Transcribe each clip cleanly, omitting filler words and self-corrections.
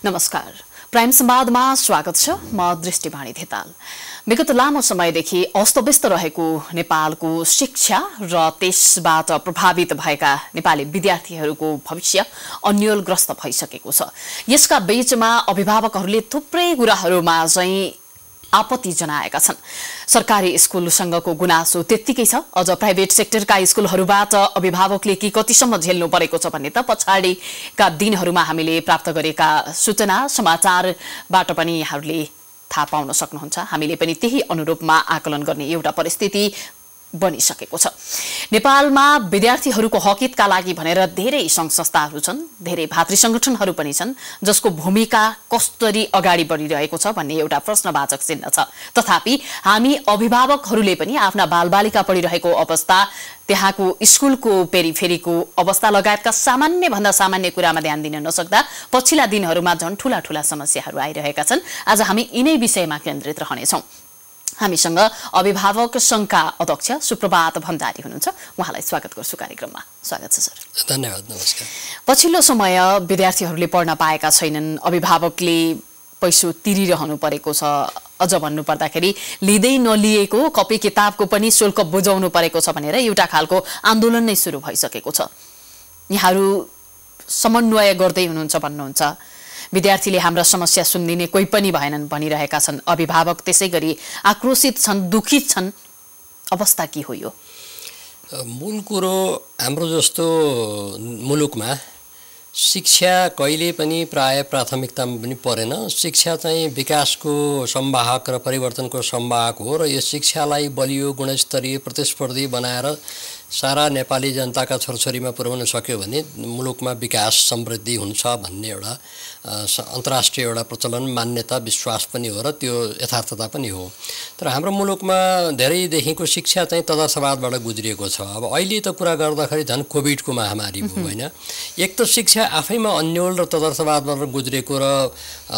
नमस्कार। प्राइम संवादमा स्वागत छ। म दृष्टिवाणी धेताल। विगत लामो समयदेखि अस्तव्यस्त रहेको नेपालको शिक्षा र त्यसबाट प्रभावित भएका नेपाली विद्यार्थीहरूको भविष्य अन्योलग्रस्त भइसकेको छ। यसका बीचमा अभिभावकहरूले थुप्रै कुराहरूमा चाहिँ आपत्ति जनाएका छन्। सरकारी स्कुलसँगको गुनासो त्यत्तिकै छ, अझ प्राइभेट सेक्टरका स्कुलहरूबाट अभिभावकले के कतिसम्म झेल्नु परेको छ भन्ने त पछाडिका दिनहरूमा हामीले प्राप्त गरेका सूचना समाचारबाट पनि यहाँहरूले थाहा पाउन सक्नुहुन्छ। हामीले पनि त्यही अनुरूपमा आकलन गर्ने एउटा परिस्थिति बनिसकेको छ। नेपालमा विद्यार्थीहरूको हकितका लागि भनेर धेरै संघ संस्थाहरू छन्, धेरै भातृ संगठनहरू पनि छन्, जसको भूमिका कसरी अगाडि बढिरहेको छ भन्ने एउटा प्रश्नवाचक चिन्ह छ। तथापि हामी अभिभावकहरूले पनि आफ्ना बालबालिका पढिरहेको अवस्था, त्यहाँको स्कुलको पेरिफेरीको अवस्था लगायतका सामान्य भन्दा सामान्य कुरामा ध्यान दिन नसक्दा पछिल्ला दिनहरूमा झन् ठूला ठूला समस्याहरू आइरहेका छन्। आज हामी यिनै विषयमा केन्द्रित रहनेछौँ। हामीसँग अभिभावक संघका अध्यक्ष सुप्रभात भण्डारी हुनुहुन्छ। उहाँलाई स्वागत गर्छु कार्यक्रममा। स्वागत छ सर। धन्यवाद। नमस्कार। पछिल्लो समय विद्यार्थीहरूले पढ्न पाएका छैनन्, अभिभावकले पैसो तिरिरहनु परेको छ। अझ भन्नुपर्दाखेरि लिँदै नलिएको कपी किताबको पनि शुल्क बुझाउनु परेको छ भनेर एउटा खालको आन्दोलन नै सुरु भइसकेको छ। यहाँहरू समन्वय गर्दै हुनुहुन्छ भन्नुहुन्छ। विद्यार्थीले हाम्रा समस्या सुनिदिने कोही पनि भएनन् भनिरहेका छन्। अभिभावक त्यसैगरी आक्रोशित छन्, दुखित छन्। अवस्था के हो यो? मूल कुरो हाम्रो जस्तो मुलुकमा शिक्षा कहिले पनि प्राय प्राथमिकतामा पनि परेन। शिक्षा चाहिँ विकासको संवाहक र परिवर्तनको संवाहक हो र यो शिक्षालाई बलियो, गुणस्तरीय, प्रतिस्पर्धी बनाएर सारा नेपाली जनताका छोरछोरीमा पुर्याउन सक्यो भने मुलुकमा विकास समृद्धि हुन्छ भन्ने एउटा अन्तर्राष्ट्रिय एउटा प्रचलन, मान्यता, विश्वास पनि हो र त्यो यथार्थता पनि हो। तर हाम्रो मुलुकमा धेरैदेखिको शिक्षा चाहिँ तदर्थवादबाट गुज्रिएको छ। अब अहिले त कुरा गर्दाखेरि झन् कोभिडको महामारी भयो होइन। एक त शिक्षा आफैमा अन्यल र तदर्थवादबाट गुज्रेको र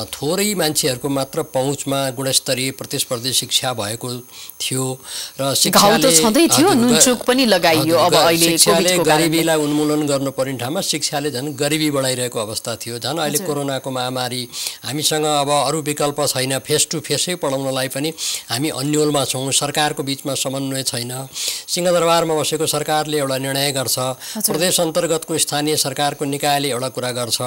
थोरै मान्छेहरूको मात्र पहुँचमा गुणस्तरीय प्रतिस्पर्धी शिक्षा भएको थियो र शिक्षाले गरिबीलाई उन्मूलन गर्नुपर्ने ठाउँमा शिक्षाले झन् गरिबी बढाइरहेको अवस्था थियो। झन् अहिले कोरोनाको महामारी, हामीसँग अब अरू विकल्प छैन, फेस टु फेसै पढाउनलाई पनि हामी अन्यलमा छौँ। सरकारको बिचमा समन्वय छैन। सिंहदरबारमा बसेको सरकारले एउटा निर्णय गर्छ, प्रदेश अन्तर्गतको स्थानीय सरकारको निकायले एउटा कुरा गर्छ।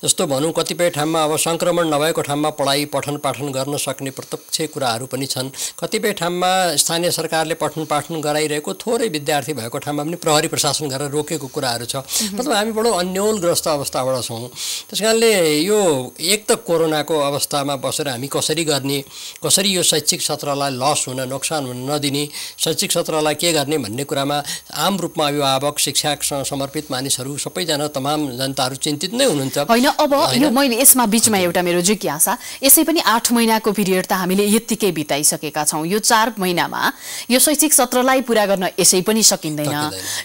जस्तो भनौँ कतिपय ठाउँमा अब सङ्क्रमण नभएको ठाउँमा पढाइ पठन पाठन गर्न सक्ने प्रत्यक्ष कुराहरू पनि छन्। कतिपय ठाउँमा स्थानीय सरकारले पठन पाठन गराइरहेको, थोरै विद्यार्थी भएको ठाउँमा पनि प्रहरी प्रशासन गरेर रोकेको कुराहरू छ। मतलब हामी बडो अन्यलग्रस्त अवस्थाबाट छौँ। त्यस कारणले यो एक त कोरोनाको अवस्थामा बसेर हामी कसरी गर्ने, कसरी यो शैक्षिक सत्रलाई लस हुन, नोक्सान हुन नदिने, शैक्षिक सत्रलाई के गर्ने भन्ने कुरामा आम रूपमा अभिभावक, शिक्षासँग समर्पित मानिसहरू, सबैजना तमाम जनताहरू चिन्तित नै हुनुहुन्छ। होइन, अब यो मैले यसमा बिचमा एउटा मेरो जिज्ञासा, यसै पनि 8 महिनाको पिरियड त हामीले यत्तिकै बिताइसकेका छौँ। यो 4 महिनामा यो शैक्षिक सत्रलाई पूरा गर्न यसै पनि सकिँदैन।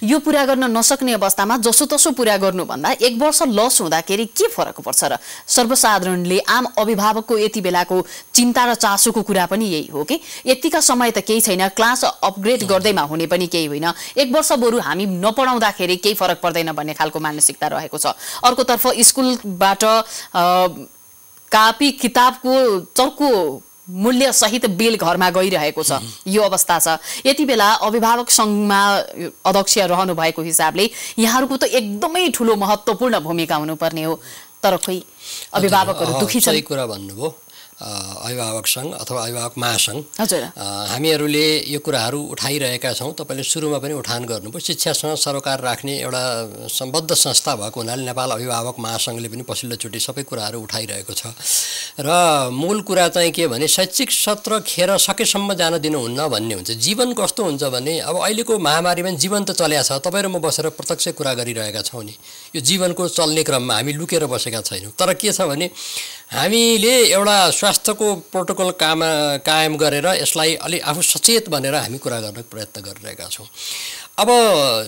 यो पूरा गर्न नसक्ने अवस्थामा जसोतसो पूरा गर्नुभन्दा 1 वर्ष लस हुँदाखेरि के फरक पर्छ र? सर्वसाधारणले, आम अभिभावकको यति बेलाको चिन्ता र चासोको कुरा पनि यही हो कि यतिका समय त केही छैन, क्लास अपग्रेड गर्दैमा हुने पनि केही होइन, 1 वर्ष बरु हामी नपढाउँदाखेरि केही फरक पर्दैन भन्ने खालको मानसिकता रहेको छ। अर्कोतर्फ स्कुलबाट कापी किताबको चर्को मूल्य सहित बिल घरमा गइरहेको छ। यो अवस्था छ। यति बेला अभिभावक संघमा अध्यक्ष रहनु भएको हिसाबले यहाँहरूको त एकदमै ठूलो महत्त्वपूर्ण भूमिका हुनुपर्ने हो। तर खोइ अभिभावकहरू दुखी छन्। सही कुरा भन्नुभयो। अभिभावक सङ्घ अथवा अभिभावक महासङ्घ, हामीहरूले यो कुराहरू उठाइरहेका छौँ। तपाईँले सुरुमा पनि उठान गर्नुभयो। शिक्षासँग सरोकार राख्ने एउटा सम्बद्ध संस्था भएको हुनाले नेपाल अभिभावक महासङ्घले पनि पछिल्लोचोटि सबै कुराहरू उठाइरहेको छ। र मूल कुरा चाहिँ के भने शैक्षिक सत्र खेर सकेसम्म जान दिनुहुन्न भन्ने हुन्छ। जीवन कस्तो हुन्छ भने अब अहिलेको महामारीमा जीवन त चल्या छ, तपाईँ र म बसेर प्रत्यक्ष कुरा गरिरहेका छौँ नि। यो जीवनको चल्ने क्रममा हामी लुकेर बसेका छैनौँ। तर के छ भने हामीले एउटा स्वास्थ्यको प्रोटोकल कायम गरेर यसलाई अलि आफू सचेत भनेर हामी कुरा गर्न प्रयत्न गरिरहेका छौँ। अब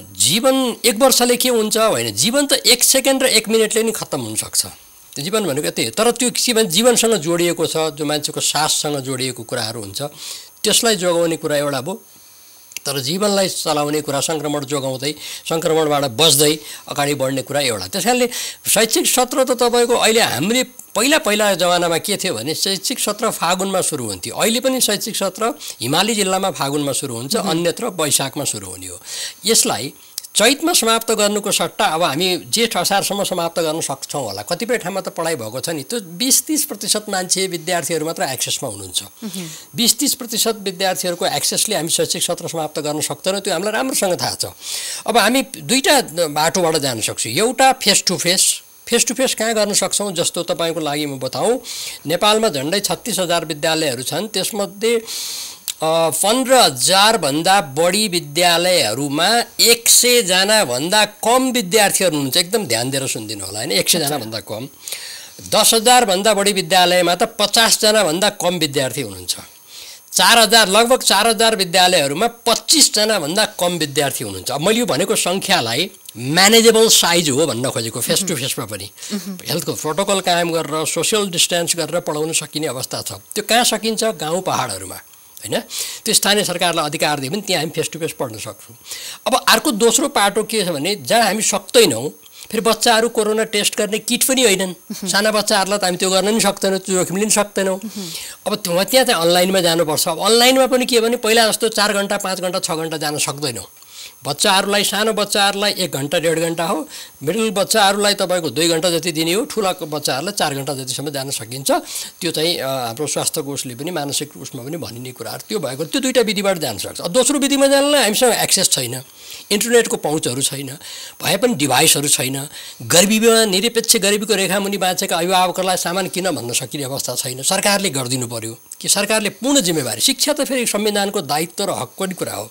जीवन 1 वर्षले के हुन्छ होइन, जीवन त 1 सेकेन्ड र 1 मिनटले नि खत्तम हुनसक्छ। त्यो जीवन भनेको यति। तर त्यो जीवनसँग जोडिएको छ, जो मान्छेको साससँग जोडिएको कुराहरू हुन्छ, त्यसलाई जोगाउने कुरा एउटा भयो। तर जीवनलाई चलाउने कुरा सङ्क्रमण जोगाउँदै सङ्क्रमणबाट बच्दै अगाडि बढ्ने कुरा एउटा। त्यस कारणले शैक्षिक सत्र त तपाईँको अहिले हामीले पहिला जमानामा के थियो भने शैक्षिक सत्र फागुनमा सुरु हुन्थ्यो। अहिले पनि शैक्षिक सत्र हिमाली जिल्लामा फागुनमा सुरु हुन्छ, अन्यत्र वैशाखमा सुरु हुने हो। यसलाई चैतमा समाप्त गर्नुको सट्टा अब हामी जेठ असारसम्म समाप्त गर्न सक्छौँ होला। कतिपय ठाउँमा त पढाइ भएको छ नि, त्यो 20-30% मान्छे विद्यार्थीहरू मात्र एक्सेसमा हुनुहुन्छ। 20-30% विद्यार्थीहरूको एक्सेसले हामी शैक्षिक सत्र समाप्त गर्न सक्दैनौँ, त्यो हामीलाई राम्रोसँग थाहा छ। अब हामी दुईवटा बाटोबाट जान सक्छौँ। एउटा फेस टु फेस कहाँ गर्न सक्छौँ, जस्तो तपाईँको लागि म बताऊँ, नेपालमा झन्डै 36,000 विद्यालयहरू छन्। त्यसमध्ये 15,000 भन्दा बढी विद्यालयहरूमा 100 जना भन्दा कम विद्यार्थीहरू हुनुहुन्छ। एकदम ध्यान दिएर सुनिदिनु होला हैन, 100 जना भन्दा कम। 10,000 भन्दा बढी विद्यालयमा त 50 जना भन्दा कम विद्यार्थी हुनुहुन्छ। 4,000 लगभग 4,000 विद्यालयहरूमा 25 जना भन्दा कम विद्यार्थी हुनुहुन्छ। अब मैले यो भनेको सङ्ख्यालाई म्यानेजेबल साइज हो भन्न खोजेको। फेस टु फेसमा पनि हेल्थको प्रोटोकल कायम गरेर सोसियल डिस्टेन्स गरेर पढाउन सकिने अवस्था छ। त्यो कहाँ सकिन्छ? गाउँ पहाडहरूमा हैन। त्यो स्थानीय सरकारलाई अधिकार दियो भने त्यहाँ हामी फेस टु फेस पढ्न सक्छौँ। अब अर्को दोस्रो पाटो के छ भने, जहाँ हामी सक्दैनौँ फेरि बच्चाहरू कोरोना टेस्ट गर्ने किट पनि होइनन्। साना बच्चाहरूलाई त हामी त्यो गर्न नि सक्दैनौँ, त्यो जोखिम लिन सक्दैनौँ। अब त्यहाँ चाहिँ अनलाइनमा जानुपर्छ। अब अनलाइनमा पनि के भने पहिला जस्तो 4 घन्टा 5 घन्टा 6 घन्टा जान सक्दैनौँ। बच्चाहरूलाई, सानो बच्चाहरूलाई 1 घन्टा 1.5 घन्टा हो। मिडल बच्चाहरूलाई तपाईँको 2 घन्टा जति दिने हो। ठुला बच्चाहरूलाई 4 घन्टा जतिसम्म जान सकिन्छ। त्यो चाहिँ हाम्रो स्वास्थ्य कोषले पनि मानसिक उसमा पनि भनिने कुराहरू त्यो भएको। त्यो दुईवटा विधिबाट जान सक्छ। दोस्रो विधिमा जानलाई हामीसँग एक्सेस छैन, इन्टरनेटको पहुँचहरू छैन, भए पनि डिभाइसहरू छैन। गरिबीमा निरपेक्ष गरिबीको रेखामुनि बाँचेका अभिभावकहरूलाई सामान किन भन्न सकिने अवस्था छैन। सरकारले गरिदिनु पर्यो कि सरकारले पूर्ण जिम्मेवारी। शिक्षा त फेरि संविधानको दायित्व र हकको नि कुरा हो,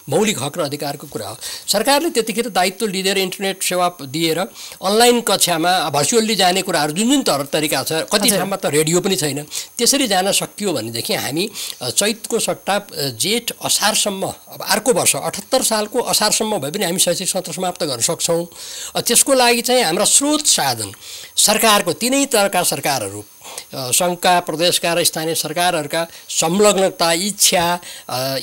मौलिक हक र अधिकारको कुरा हो। सरकारले त्यतिखेर दायित्व लिएर इन्टरनेट सेवा दिएर अनलाइन कक्षामा भर्चुअल्ली जाने कुराहरू जुन तरिका छ, कति ठाउँमा त रेडियो पनि छैन, त्यसरी जान सकियो भनेदेखि हामी चैतको सट्टा जेठ असारसम्म, अब अर्को वर्ष 78 सालको असारसम्म भए पनि हामी शैक्षिक सत्र समाप्त गर्न सक्छौँ। त्यसको लागि चाहिँ हाम्रा स्रोत साधन सरकारको तिनै तहका सरकारहरू, सङ्घका, प्रदेशका र स्थानीय सरकारहरूका संलग्नता, इच्छा,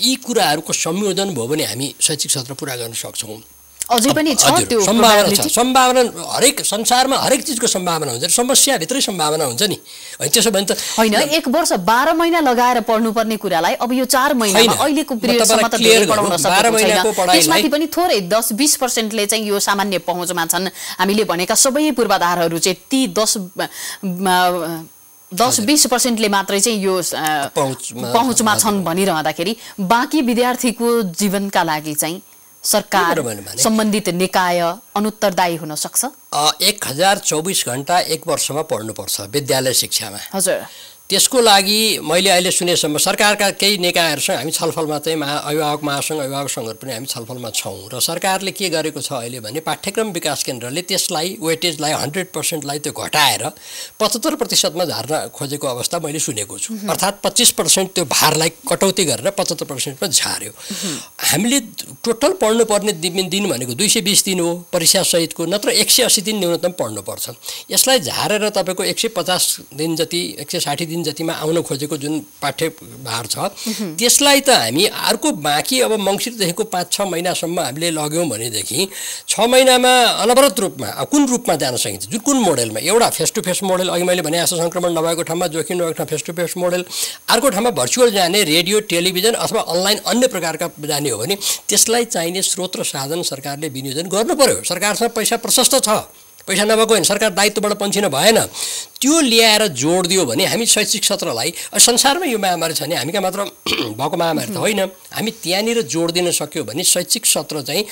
यी कुराहरूको संयोजन भयो भने हामी शैक्षिक सत्र पुरा गर्न सक्छौँ। अझै पनि छ त्यो सम्भावना छ। सम्भावना हरेक संसारमा हरेक चिजको सम्भावना हुन्छ, समस्याभित्रै सम्भावना हुन्छ नि। होइन त्यसो भने त होइन, 1 वर्ष 12 महिना लगाएर पढ्नुपर्ने कुरालाई अब यो 4 महिनामा अहिलेको पिरियडसम्म त धेरै पढाउन सकेको छैन। त्यसमाथि पनि थोरै 10-20%ले चाहिँ यो सामान्य पहुँचमा छन्। हामीले भनेका सबै पूर्वाधारहरू चाहिँ ती 10-20%ले मात्रै चाहिँ यो पहुँचमा छन् भनिरहँदाखेरि बाँकी विद्यार्थीको जीवनका लागि चाहिँ सरकार, सम्बन्धित निकाय अनुत्तरदायी हुन सक्छ। 1024 घण्टा 1 वर्षमा पढ्नुपर्छ विद्यालय शिक्षामा। हजुर। त्यसको लागि मैले अहिले सुनेसम्म सरकारका केही निकायहरूसँग हामी छलफलमा चाहिँ अभिभावक महासङ्घ, अभिभावक सङ्घहरू पनि हामी छलफलमा छौँ। र सरकारले के गरेको छ अहिले भने पाठ्यक्रम विकास केन्द्रले त्यसलाई वेटेजलाई 100%लाई त्यो घटाएर 75%मा झार्न खोजेको अवस्था मैले सुनेको छु। अर्थात् 25% त्यो भारलाई कटौती गरेर 75%मा झार्यो। हामीले टोटल पढ्नुपर्ने दिन भनेको 220 दिन हो परीक्षासहितको, नत्र 180 दिन न्यूनतम पढ्नुपर्छ। यसलाई झारेर तपाईँको 150 दिन जति, 160 दिन जतिमा आउन खोजेको जुन पाठ्यभार छ, त्यसलाई त हामी अर्को बाँकी अब मङ्सिरदेखिको 5-6 महिनासम्म हामीले लग्यौँ भनेदेखि 6 महिनामा अनवरत रूपमा कुन रूपमा जान सकिन्छ, कुन मोडेलमा? एउटा फेस टु फेस मोडेल, अघि मैले भने जस्तो सङ्क्रमण नभएको ठाउँमा, जोखिम नभएको ठाउँमा फेस टु फेस मोडेल, अर्को ठाउँमा भर्चुअल जाने, रेडियो टेलिभिजन अथवा अनलाइन अन्य प्रकारका जाने हो भने त्यसलाई चाहिने स्रोत र साधन सरकारले विनियोजन गर्नु पर्यो। सरकारसँग पैसा प्रशस्त छ, पैसा नभएको होइन, सरकार दायित्वबाट पन्छिन भएन। त्यो ल्याएर जोड दियो भने हामी शैक्षिक सत्रलाई, संसारमा यो महामारी छ नि, हामी कहाँ मात्र भएको महामारी त होइन, हामी त्यहाँनिर जोड दिन सक्यो भने शैक्षिक सत्र चाहिँ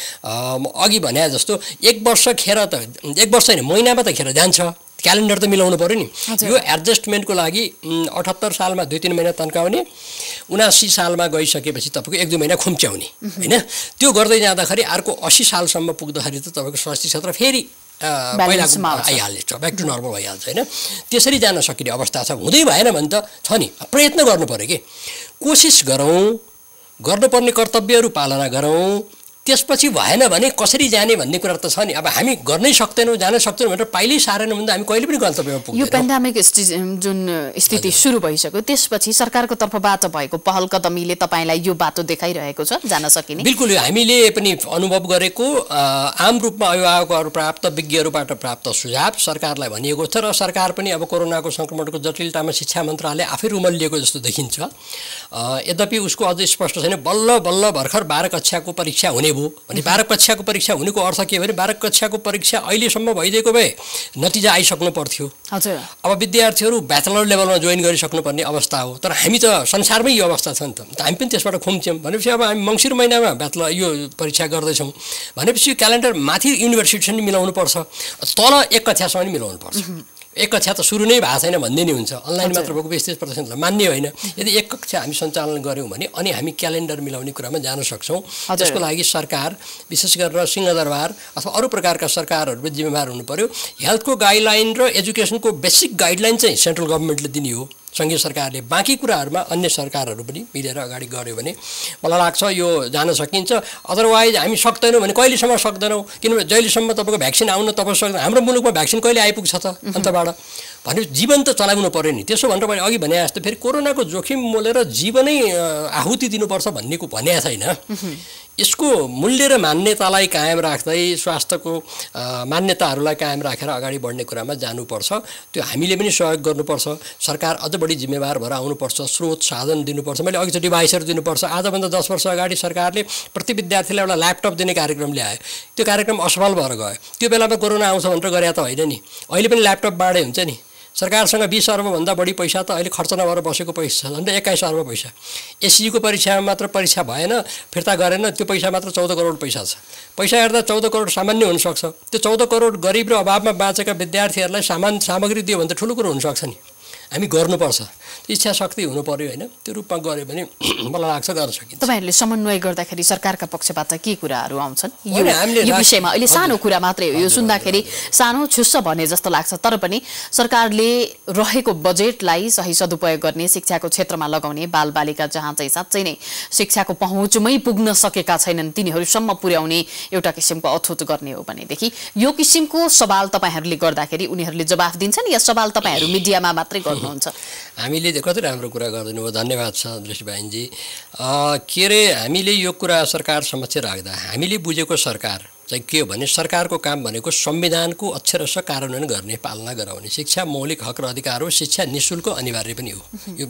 अघि भने जस्तो 1 वर्ष खेर त 1 वर्ष होइन, महिनामा त खेर जान्छ। क्यालेन्डर त मिलाउनु पर्यो नि। यो एडजस्टमेन्टको लागि 78 सालमा 2-3 महिना तन्काउने, 79 सालमा गइसकेपछि तपाईँको 1-2 महिना खुम्च्याउने होइन। त्यो गर्दै जाँदाखेरि अर्को 80 सालसम्म पुग्दाखेरि त तपाईँको शैक्षिक सत्र फेरि पहिलाको आइहाल्छ, ब्याक टु नर्मल भइहाल्छ होइन। त्यसरी जान सकिने अवस्था छ। हुँदै भएन भने त छ नि, प्रयत्न गर्नु पऱ्यो कि, कोसिस गरौँ, गर्नुपर्ने कर्तव्यहरू पालना गरौँ, त्यसपछि भएन भने कसरी जाने भन्ने कुरा त छ नि। अब हामी गर्नै सक्दैनौँ, जान सक्दैनौँ भनेर पहिल्यै सारेनौँ भने त हामी कहिले पनि गन्तव्यमा पुग्दैनौँ। यो पेन्डेमिक जुन स्थिति सुरु भइसक्यो त्यसपछि सरकारको तर्फबाट भएको पहल कदमीले तपाईँलाई यो बाटो देखाइरहेको छ जान सकिने? बिल्कुल, हामीले पनि अनुभव गरेको आम रूपमा अभिभावकहरू प्राप्त विज्ञहरूबाट प्राप्त सुझाव सरकारलाई भनिएको छ र सरकार पनि अब कोरोनाको सङ्क्रमणको जटिलतामा शिक्षा मन्त्रालय आफै रुमलिएको जस्तो देखिन्छ। यद्यपि उसको अझ स्पष्ट छैन। बल्ल बल्ल भर्खर 12 कक्षाको परीक्षा हुने भयो भने 12 कक्षाको परीक्षा हुनेको अर्थ के भने 12 कक्षाको परीक्षा अहिलेसम्म भइदिएको भए नतिजा आइसक्नु पर्थ्यो। हजुर, अब विद्यार्थीहरू ब्याचलर लेभलमा जोइन गरिसक्नुपर्ने अवस्था हो। तर हामी त संसारमै यो अवस्था छ नि त, हामी पनि त्यसबाट खुम्च्यौँ भनेपछि अब हामी मङ्सिर महिनामा ब्याचलर यो परीक्षा गर्दैछौँ भनेपछि क्यालेन्डर माथि युनिभर्सिटीसँग मिलाउनु पर्छ, तल 1 कक्षासँग मिलाउनु पर्छ। 1 कक्षा त सुरु नै भएको छैन भन्ने नै हुन्छ। अनलाइन मात्र भएको 20-30% मान्य होइन। यदि 1 कक्षा हामी सञ्चालन गऱ्यौँ भने अनि हामी क्यालेन्डर मिलाउने कुरामा जान सक्छौँ। त्यसको लागि सरकार विशेष गरेर सिंहदरबार अथवा अरू प्रकारका सरकारहरू जिम्मेवार हुनु पर्यो। हेल्थको गाइडलाइन र एजुकेसनको बेसिक गाइडलाइन चाहिँ सेन्ट्रल गभर्मेन्टले दिने हो, सङ्घीय सरकारले। बाँकी कुराहरूमा अन्य सरकारहरू पनि मिलेर अगाडि गऱ्यो भने मलाई लाग्छ यो जान सकिन्छ। अदरवाइज हामी सक्दैनौँ भने कहिलेसम्म सक्दैनौँ, किनभने जहिलेसम्म तपाईँको भ्याक्सिन आउन तपाईँ सक्दैन। हाम्रो मुलुकमा भ्याक्सिन कहिले आइपुग्छ त अन्तबाट भने जीवन त चलाउनु पऱ्यो नि। त्यसो भनेर मैले अघि भने जस्तो फेरि कोरोनाको जोखिम मोलेर जीवनै आहुति दिनुपर्छ भन्नेको भनेको छैन। यसको मूल्य र मान्यतालाई कायम राख्दै स्वास्थ्यको मान्यताहरूलाई कायम राखेर अगाडि बढ्ने कुरामा जानुपर्छ। त्यो हामीले पनि सहयोग गर्नुपर्छ। सरकार अझ बढी जिम्मेवार भएर आउनुपर्छ, स्रोत साधन दिनुपर्छ। मैले अघि चाहिँ डिभाइसहरू दिनुपर्छ। आजभन्दा 10 वर्ष अगाडि सरकारले प्रति विद्यार्थीलाई एउटा ल्यापटप दिने कार्यक्रम ल्यायो। त्यो कार्यक्रम असफल भएर गयो। त्यो बेलामा कोरोना आउँछ भनेर गरे त होइन नि। अहिले पनि ल्यापटप बाँडे हुन्छ नि। सरकारसँग 20 अर्बभन्दा बढी पैसा त अहिले खर्च नभएर बसेको पैसा छ, झन्डै 21 अर्ब पैसा। एससीको परीक्षामा मात्र परीक्षा भएन, फिर्ता गरेन, त्यो पैसा मात्र 14 करोड पैसा छ। पैसा हेर्दा 14 करोड सामान्य हुनसक्छ। त्यो 14 करोड गरिब र अभावमा बाँचेका विद्यार्थीहरूलाई सामग्री दियो भने त ठुलो कुरो हुनसक्छ नि। हामी गर्नुपर्छ, इच्छा शक्ति हुनु पर्यो होइन। त्यो रूपमा गऱ्यो भने मलाई लाग्छ गर्न सकिन्छ। तपाईँहरूले समन्वय गर्दाखेरि सरकारका पक्षबाट के कुराहरू आउँछन् यो विषयमा? अहिले सानो कुरा मात्रै हो, यो सुन्दाखेरि सानो छुस्स भने जस्तो लाग्छ, तर पनि सरकारले रहेको बजेटलाई सही सदुपयोग गर्ने, शिक्षाको क्षेत्रमा लगाउने, बालबालिका जहाँ चाहिँ साँच्चै नै शिक्षाको पहुँचमै पुग्न सकेका छैनन् तिनीहरूसम्म पुर्याउने एउटा किसिमको अथुट गर्ने हो भनेदेखि यो किसिमको सवाल तपाईँहरूले गर्दाखेरि उनीहरूले जवाफ दिन्छन् या सवाल तपाईँहरू मिडियामा मात्रै गर्नुहुन्छ? हामीले कति राम्रो कुरा गरिदिनु भयो, धन्यवाद छ दृष्टिबहादुरजी। के अरे हामीले यो कुरा सरकार समक्ष राख्दा हामीले बुझेको सरकार चाहिँ के हो भने सरकारको काम भनेको संविधानको अक्षरशः कार्यान्वयन गर्ने, पालना गराउने। शिक्षा मौलिक हक र अधिकार हो, शिक्षा निःशुल्क अनिवार्य पनि हो। यो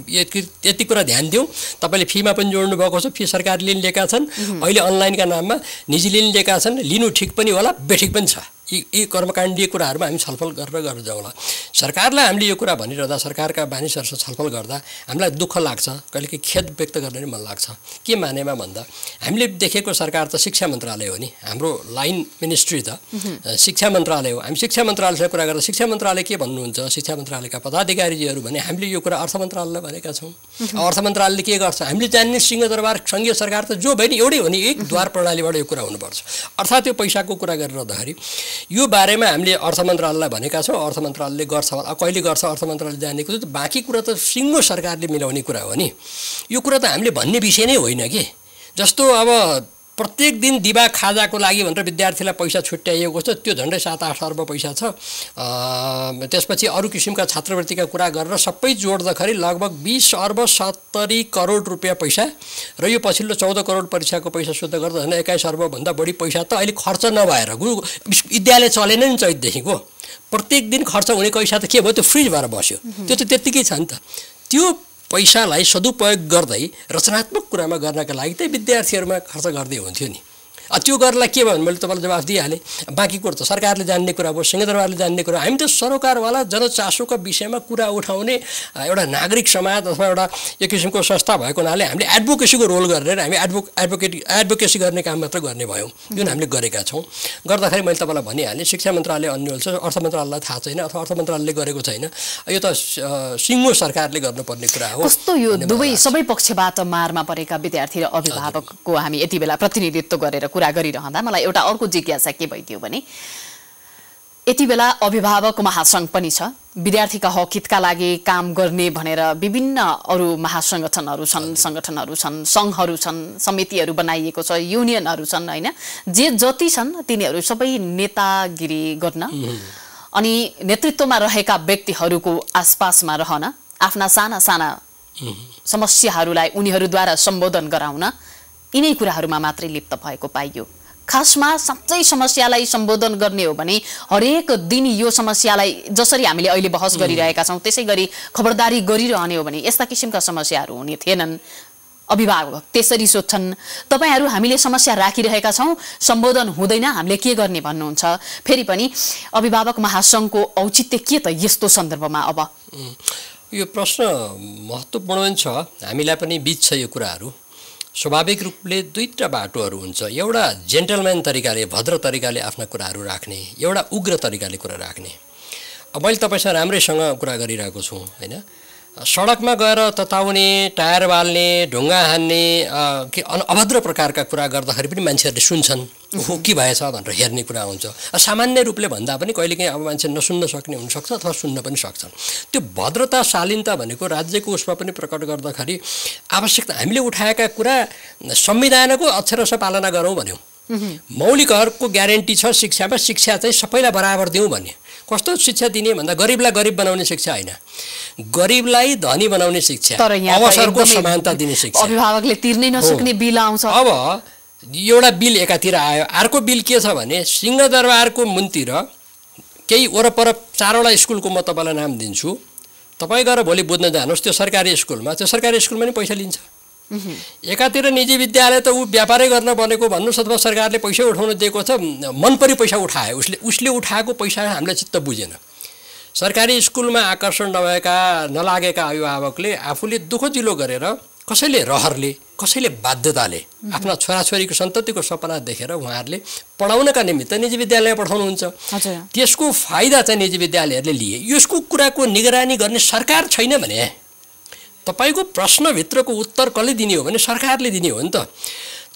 यति कुरा ध्यान दिउँ। तपाईँले फीमा पनि जोड्नु भएको छ, फी सरकारले लिएका छन्, अहिले अनलाइनका नाममा निजीले लिएका छन्। लिनु ठिक पनि होला, बेठिक पनि छ। यी कर्मकाण्डीय कुराहरूमा हामी छलफल गरेर जाउँला। सरकारलाई हामीले यो कुरा भनिरहँदा, सरकारका मानिसहरूसँग छलफल गर्दा हामीलाई दुःख लाग्छ, कहिलेकाहीँ खेद व्यक्त गर्ने पनि मन लाग्छ। के मानेमा भन्दा हामीले देखेको सरकार त शिक्षा मन्त्रालय हो नि, हाम्रो लाइन मिनिस्ट्री त शिक्षा मन्त्रालय हो। हामी शिक्षा मन्त्रालयसँग कुरा गर्दा शिक्षा मन्त्रालय के भन्नुहुन्छ, शिक्षा मन्त्रालयका पदाधिकारीजीहरू भने हामीले यो कुरा अर्थ मन्त्रालयलाई भनेका छौँ। अर्थ मन्त्रालयले के गर्छ हामीले जान्ने, सिंहदरबार सङ्घीय सरकार त जो भयो नि एउटै हो नि, एक द्वार प्रणालीबाट यो कुरा हुनुपर्छ। अर्थात् यो पैसाको कुरा गरिरहँदाखेरि यो बारेमा हामीले अर्थ मन्त्रालयलाई भनेका छौँ। अर्थ मन्त्रालयले गर्छ, कहिले गर्छ अर्थ मन्त्रालयले जानेको छ। बाँकी कुरा त सिङ्गो सरकारले मिलाउने कुरा हो नि। यो कुरा त हामीले भन्ने विषय नै होइन कि। जस्तो अब प्रत्येक दिन दिवा खाजाको लागि भनेर विद्यार्थीलाई पैसा छुट्याइएको छ, त्यो झन्डै 7-8 अर्ब पैसा छ। त्यसपछि अरू किसिमका छात्रवृत्तिका कुरा गरेर सबै जोड्दाखेरि लगभग 20 अर्ब 70 करोड रुपियाँ पैसा र यो पछिल्लो 14 करोड परीक्षाको पैसा सुत्ता गर्दा झन्डै 21 अर्बभन्दा बढी पैसा त अहिले खर्च नभएर विद्यालय चलेन नि चैतदेखिको। प्रत्येक दिन खर्च हुने पैसा त के भयो, त्यो फ्रिज भएर बस्यो। त्यो त त्यत्तिकै छ नि त। त्यो पैसालाई सदुपयोग गर्दै रचनात्मक कुरामा गर्नका लागि चाहिँ विद्यार्थीहरूमा खर्च गर्दै हुन्थ्यो नि। त्यो गर्नलाई के भयो भने मैले तपाईँलाई जवाफ दिइहालेँ। बाँकी कुरो त सरकारले जान्ने कुरा भयो, सिंहदरबारले जान्ने कुरा। हामी त सरोकारवाला जनचासोका विषयमा कुरा उठाउने एउटा नागरिक समाज अथवा एउटा एक किसिमको संस्था भएको हुनाले हामीले एडभोकेसीको रोल गरेर हामी एडभोकेसी गर्ने काम मात्र गर्ने भयौँ, जुन हामीले गरेका छौँ। गर्दाखेरि मैले तपाईँलाई भनिहालेँ शिक्षा मन्त्रालय अन्यल छ, अर्थ मन्त्रालयलाई थाहा छैन अथवा अर्थ मन्त्रालयले गरेको छैन। यो त सिङ्गो सरकारले गर्नुपर्ने कुरा हो। कस्तो यो दुवै सबै पक्षबाट मारमा परेका विद्यार्थी र अभिभावकको हामी यति बेला प्रतिनिधित्व गरेर कुरा गरिरहँदा मलाई एउटा अर्को जिज्ञासा के भइदियो भने यति बेला अभिभावक महासंघ पनि छ, विद्यार्थीका हक हितका लागि काम गर्ने भनेर विभिन्न अरू महासंगठनहरू छन्, संगठनहरू छन्, संघहरू छन्, समितिहरू बनाइएको छ, युनियनहरू छन् हैन। जे जति छन् तिनीहरू सबै नेतागिरी गर्न अनि नेतृत्वमा रहेका व्यक्तिहरूको आसपासमा रहन, आफ्ना साना साना समस्याहरूलाई उनीहरूद्वारा सम्बोधन गराउन यिनै कुराहरूमा मात्रै लिप्त भएको पाइयो। खासमा साँच्चै समस्यालाई सम्बोधन गर्ने हो भने हरेक दिन यो समस्यालाई जसरी हामीले अहिले बहस गरिरहेका छौं त्यसै गरी खबरदारी गरिरहने हो भने यस्ता किसिमका समस्याहरू हुने थिएनन्। अभिभावक त्यसरी सोध्छन्, तपाईहरू हामीले समस्या राखिरहेका छौं, सम्बोधन हुँदैन, हामीले के गर्ने भन्नुहुन्छ। फेरि पनि अभिभावक महासंघको औचित्य के त यस्तो सन्दर्भमा? अब यो प्रश्न महत्त्वपूर्ण छ, हामीलाई पनि बीच छ यो कुराहरू। स्वाभाविक रूपले दुईटा बाटोहरू हुन्छ, एउटा जेन्टलम्यान तरिकाले भद्र तरिकाले आफ्ना कुराहरू राख्ने, एउटा उग्र तरिकाले कुरा राख्ने। अब मैले तपाईसँग राम्रैसँग कुरा गरिरहेको छु हैन। सडकमा गएर तताउने, टायर बाल्ने, ढुङ्गा हान्ने के अभद्र प्रकारका कुरा गर्दाखेरि पनि मान्छेहरूले सुन्छन्, ओहो के भएछ भनेर हेर्ने कुरा हुन्छ। सामान्य रूपले भन्दा पनि कहिलेकाहीँ अब मान्छे नसुन्न सक्ने हुनसक्छ अथवा सुन्न पनि सक्छन्। त्यो भद्रता शालीनता भनेको राज्यको उसमा पनि प्रकट गर्दाखेरि आवश्यकता हामीले उठाएका कुरा संविधानको अक्षरश पालना गरौँ भन्यौँ। मौलिक हकको ग्यारेन्टी छ शिक्षामा, शिक्षा चाहिँ सबैलाई बराबर दिउँ भन्ने। कस्तो शिक्षा दिने भन्दा गरिबलाई गरिब बनाउने शिक्षा होइन, गरिबलाई धनी बनाउने शिक्षा, अवसरको समानता दिने शिक्षा। अभिभावकले तिर्नै नसक्ने बिल आउँछ। अब एउटा बिल एकातिर आयो, अर्को बिल के छ भने सिंहदरबारको मुनतिर केही वरपर 4वटा स्कुलको म तपाईँलाई नाम दिन्छु, तपाईँ गएर भोलि बुझ्न जानुहोस्। त्यो सरकारी स्कुलमा, त्यो सरकारी स्कुलमा नि पैसा लिन्छ। एकातिर निजी विद्यालय त ऊ व्यापारै गर्न बनेको भन्नुहोस् अथवा सरकारले पैसा उठाउन दिएको छ, मनपरी पैसा उठायो, उसले उठाएको पैसा हामीलाई चित्त बुझेन। सरकारी स्कुलमा आकर्षण नलागेका अभिभावकले आफूले दुःखजिलो गरेर, कसैले रहरले, कसैले बाध्यताले आफ्ना छोराछोरीको सन्ततिको सपना देखेर उहाँहरूले पढाउनका निमित्त निजी विद्यालय पठाउनुहुन्छ। त्यसको फाइदा चाहिँ निजी विद्यालयहरूले लिए। यसको कुराको निगरानी गर्ने सरकार छैन भने तपाईको प्रश्नभित्रको उत्तर कसले दिने हो भने सरकारले दिने हो नि त।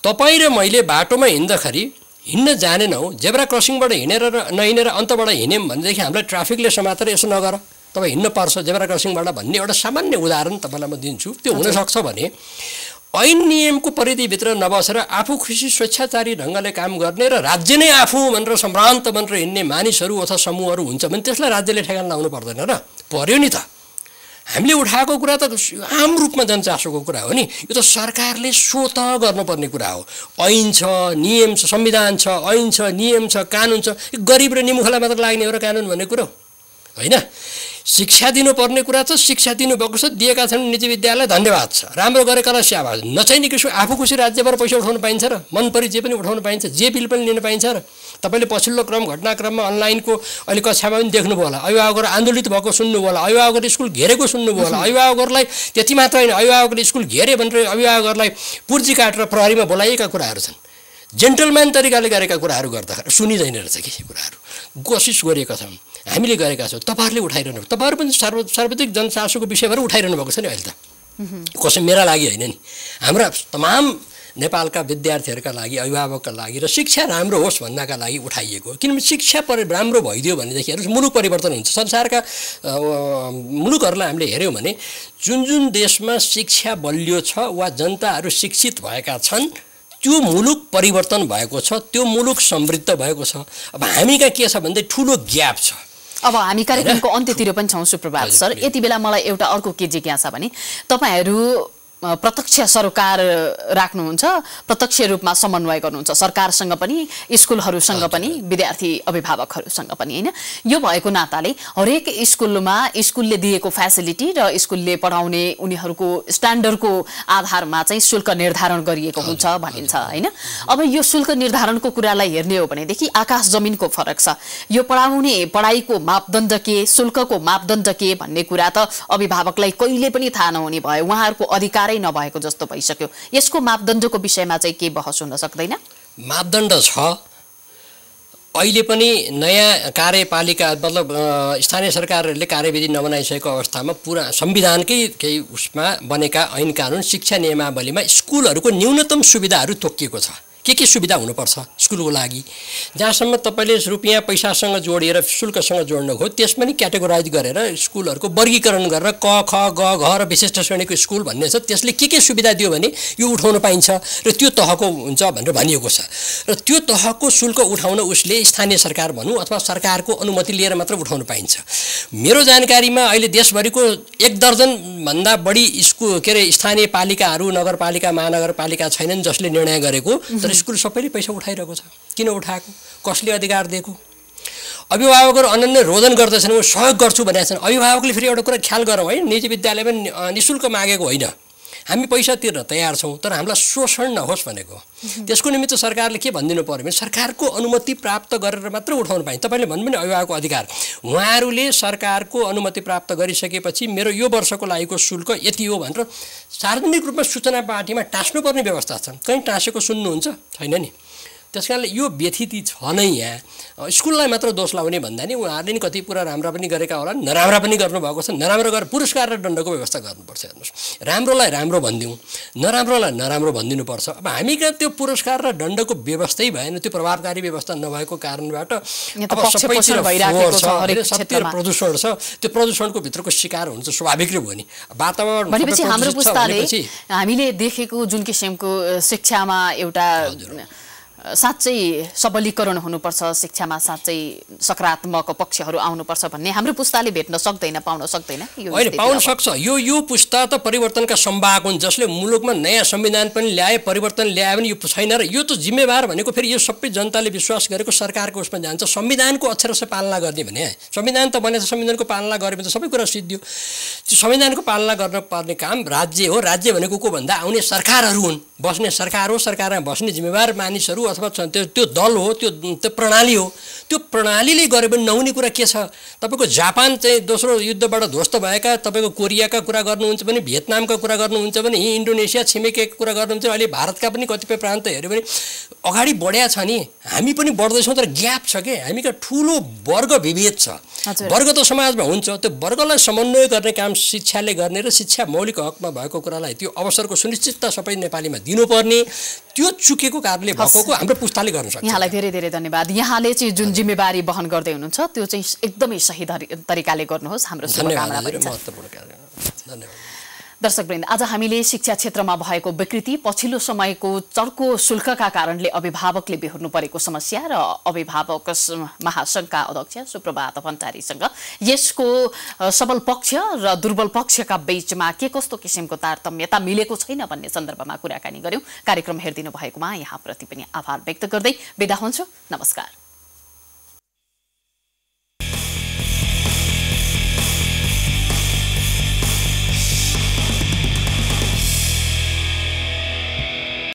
तपाईँ र मैले बाटोमा हिँड्दाखेरि हिँड्न जानेनौँ, जेब्रा क्रसिङबाट हिँडेर नहिँडेर अन्तबाट हिँड्यौँ भनेदेखि हामीलाई ट्राफिकले समातेर यसो नगर, तपाईँ हिँड्न पर्छ जेब्रा क्रसिङबाट भन्ने एउटा सामान्य उदाहरण तपाईँलाई म दिन्छु। त्यो हुनसक्छ भने ऐन नियमको परिधिभित्र नबसेर आफू खुसी स्वेच्छाचारी ढङ्गले काम गर्ने र राज्य नै आफू भनेर सम्भ्रान्त भनेर हिँड्ने मानिसहरू अथवा समूहहरू हुन्छ भने त्यसलाई राज्यले ठेगान लाउनु पर्दैन र? पर्यो नि त। हामीले उठाएको कुरा त आम रूपमा जनचासोको कुरा हो नि। यो त सरकारले स्वतः गर्नुपर्ने कुरा हो। ऐन छ, नियम छ, संविधान छ, ऐन छ, नियम छ, कानुन छ। गरिब र निमुखालाई मात्र लाग्ने हो र कानुन भन्ने कुरो होइन। शिक्षा दिनुपर्ने कुरा छ, शिक्षा दिनुभएको छ, दिएका छन् निजी विद्यालय, धन्यवाद छ, राम्रो गरेकालाई स्याबास। नचाहिने किसिम आफू खुसी राज्यबाट पैसा उठाउन पाइन्छ र? मनपरी जे पनि उठाउन पाइन्छ, जे बिल पनि लिन पाइन्छ र? तपाईँले पछिल्लो घटनाक्रममा अनलाइनको अहिले कक्षामा पनि देख्नुभयो होला, अभिभावकहरू आन्दोलित भएको सुन्नुभयो होला, अभिभावकहरूले स्कुल घेरेको सुन्नुभयो होला। अभिभावकहरूलाई त्यति मात्र होइन, अभिभावकहरूले स्कुल घेरे भनेर अभिभावकहरूलाई पुर्जी काटेर प्रहरीमा बोलाइएका कुराहरू छन्। जेन्टलम्यान तरिकाले गरेका कुराहरू गर्दाखेरि सुनिँदैन रहेछ कि कुराहरू। कोसिस गरिएका छौँ, हामीले गरेका छौँ, तपाईँहरूले उठाइरहनु, तपाईँहरू पनि सार्वजनिक जनचासोको विषयबाट उठाइरहनु भएको छ नि अहिले त। कसै मेरा लागि होइन नि, हाम्रा तमाम नेपालका विद्यार्थीहरूका लागि, अभिभावकका लागि र शिक्षा राम्रो होस् भन्नका लागि उठाइएको। किनभने शिक्षा राम्रो भइदियो भनेदेखि हेर्नुहोस् मुलुक परिवर्तन हुन्छ। संसारका मुलुकहरूलाई हामीले हेऱ्यौँ भने जुन जुन देशमा शिक्षा बलियो छ वा जनताहरू शिक्षित भएका छन् त्यो मुलुक परिवर्तन भएको छ, त्यो मुलुक समृद्ध भएको छ। अब हामी कहाँ के छ भन्दै ठुलो ग्याप छ। अब हामी कार्यक्रमको अन्त्यतिर पनि छौँ सुप्रभात सर। यति बेला मलाई एउटा अर्को के जिज्ञासा भने तपाईहरू प्रत्यक्ष सरकार राख्नुहुन्छ, प्रत्यक्ष रूपमा समन्वय गर्नुहुन्छ सरकारसँग पनि, स्कुलहरूसँग पनि, विद्यार्थी अभिभावकहरूसँग पनि हैन। यो भएको नाताले हरेक स्कुलमा स्कुलले दिएको फ्यासिलिटी र स्कुलले पढाउने उनीहरूको स्ट्यान्डर्डको आधारमा चाहिँ शुल्क निर्धारण गरिएको हुन्छ भनिन्छ हैन। अब यो शुल्क निर्धारणको कुरालाई हेर्ने हो भनेदेखि आकाश जमिनको फरक छ। यो पढाइको मापदण्ड के, शुल्कको मापदण्ड के भन्ने कुरा त अभिभावकलाई कहिले पनि थाहा नहुने भयो, उहाँहरूको अधिकार नभएको जस्तो भइसक्यो। यसको मापदण्डको विषयमा चाहिँ के बहस हुन सक्दैन? मापदण्ड छ। अहिले पनि नयाँ कार्यपालिका मतलब स्थानीय सरकारहरूले कार्यविधि नबनाइसकेको अवस्थामा पुरा संविधानकै केही उसमा बनेका ऐन कानुन, शिक्षा नियमावलीमा स्कुलहरूको न्यूनतम सुविधाहरू तोकिएको छ। के सुविधा हुनुपर्छ स्कुलको लागि। जहाँसम्म तपाईँले रुपियाँ पैसासँग जोडेर शुल्कसँग जोड्नु हो त्यसमा नि क्याटेगोराइज गरेर स्कुलहरूको वर्गीकरण गरेर क ख ग घ र विशिष्ट श्रेणीको स्कुल भन्ने छ, त्यसले के सुविधा दियो भने यो उठाउन पाइन्छ र त्यो तहको हुन्छ भनेर भनिएको छ। र त्यो तहको शुल्क उठाउन उसले स्थानीय सरकार भनौँ अथवा सरकारको अनुमति लिएर मात्र उठाउन पाइन्छ। मेरो जानकारीमा अहिले देशभरिको 1 दर्जनभन्दा बढी स्कुल स्थानीय पालिकाहरू नगरपालिका महानगरपालिका छैनन् जसले निर्णय गरेको, तर स्कुल सबैले पैसा उठाइरहेको छ। किन उठाएको, कसले अधिकार दिएको? अभिभावकहरू अनन्य रोदन गर्दछन्, म सहयोग गर्छु भनेका छन्। अभिभावकले फेरि एउटा कुरा ख्याल गरौँ है, निजी विद्यालयमा निःशुल्क मागेको होइन, हामी पैसा तिर्न तयार छौँ, तर हामीलाई शोषण नहोस् भनेको। त्यसको निमित्त सरकारले के भनिदिनु पर्यो भने सरकारको अनुमति प्राप्त गरेर मात्र उठाउनु पाइन्छ। तपाईँले भन्नुभयो नि अभिभावकको अधिकार, उहाँहरूले सरकारको अनुमति प्राप्त गरिसकेपछि मेरो यो वर्षको लागिको शुल्क यति हो भनेर सार्वजनिक रूपमा सूचना पार्टीमा टाँस्नुपर्ने व्यवस्था छ। कहीँ टाँसेको सुन्नुहुन्छ छैन नि। त्यस कारणले यो व्यथिति छ नै यहाँ। स्कुललाई मात्र दोष लाउने भन्दा नि उहाँहरूले नि कति कुरा राम्रा पनि गरेका होला, नराम्रा पनि गर्नुभएको छ। नराम्रो गरेर पुरस्कार र दण्डको व्यवस्था गर्नुपर्छ। हेर्नुहोस्, राम्रोलाई राम्रो भनिदिउँ, नराम्रोलाई नराम्रो भनिदिनुपर्छ। अब हामी कहाँ त्यो पुरस्कार र दण्डको व्यवस्थै भएन, त्यो प्रभावकारी व्यवस्था नभएको कारणबाट अब सबैतिर सत्य प्रदूषण छ। त्यो प्रदूषणको भित्रको शिकार हुन्छ, स्वाभाविक नै भयो नि। वातावरण भनेपछि हाम्रो पुस्ताले हामीले देखेको जुन किसिमको शिक्षामा एउटा साँच्चै सबलीकरण हुनुपर्छ, शिक्षामा साँच्चै सकारात्मक पक्षहरू आउनुपर्छ भन्ने हाम्रो पुस्ताले भेट्न सक्दैन, पाउन सक्दैन। होइन, पाउन सक्छ। यो पुस्ता त परिवर्तनका सम्वाहक हुन्, जसले मुलुकमा नयाँ संविधान पनि ल्याए, परिवर्तन ल्याए भने यो छैन। र यो त जिम्मेवार भनेको फेरि यो सबै जनताले विश्वास गरेको सरकारको उसमा जान्छ। संविधानको अक्षरशः पालना गर्ने भने संविधान त बनेछ, संविधानको पालना गरे भने त सबै कुरा सिद्धियो। त्यो संविधानको पालना गर्न पर्ने काम राज्य हो। राज्य भनेको को भन्दा आउने सरकारहरू हुन्, बस्ने सरकार हो, सरकारमा बस्ने जिम्मेवार मानिसहरू अथवा त्यो दल हो, त्यो प्रणाली हो। त्यो प्रणालीले गरे पनि नहुने कुरा के छ? तपाईँको जापान चाहिँ दोस्रो युद्धबाट ध्वस्त भएका, तपाईँको कोरियाका कुरा गर्नुहुन्छ भने, भियतनामका कुरा गर्नुहुन्छ भने, इन्डोनेसिया छिमेकीको कुरा गर्नुहुन्छ भने, अहिले भारतका पनि कतिपय प्रान्त हेऱ्यो भने अगाडि बढ्या छ नि। हामी पनि बढ्दैछौँ, तर ग्याप छ के? हामी कहाँ ठुलो वर्ग विभेद छ। वर्ग त समाजमा हुन्छ, त्यो वर्गलाई समन्वय गर्ने काम शिक्षाले गर्ने र शिक्षा मौलिक हकमा भएको कुरालाई त्यो अवसरको सुनिश्चितता सबै नेपालीमा दिनुपर्ने, त्यो चुकेको कारणले भएको हाम्रो पुस्ताले गर्न सक्छ। यहाँलाई धेरै धेरै धन्यवाद। यहाँले चाहिँ जुन जिम्मेवारी वहन गर्दै हुनुहुन्छ त्यो चाहिँ एकदमै सही तरिकाले गर्नुहोस्। हाम्रो शुभकामना पनि छ। धन्यवाद। दर्शकवृन्द, आज हामीले शिक्षा क्षेत्रमा भएको विकृति, पछिल्लो समयको चर्को शुल्कका कारणले अभिभावकले बेहोर्नु परेको समस्या र अभिभावक महासंघका अध्यक्ष सुप्रभात भण्डारीसँग यसको सबल पक्ष र दुर्बल पक्षका बीचमा के कस्तो किसिमको तारतम्यता मिलेको छैन भन्ने सन्दर्भमा कुराकानी गर्यौं। कार्यक्रम हेरिदिनु भएकोमा यहाँप्रति पनि आभार व्यक्त गर्दै बिदा हुन्छु। नमस्कार।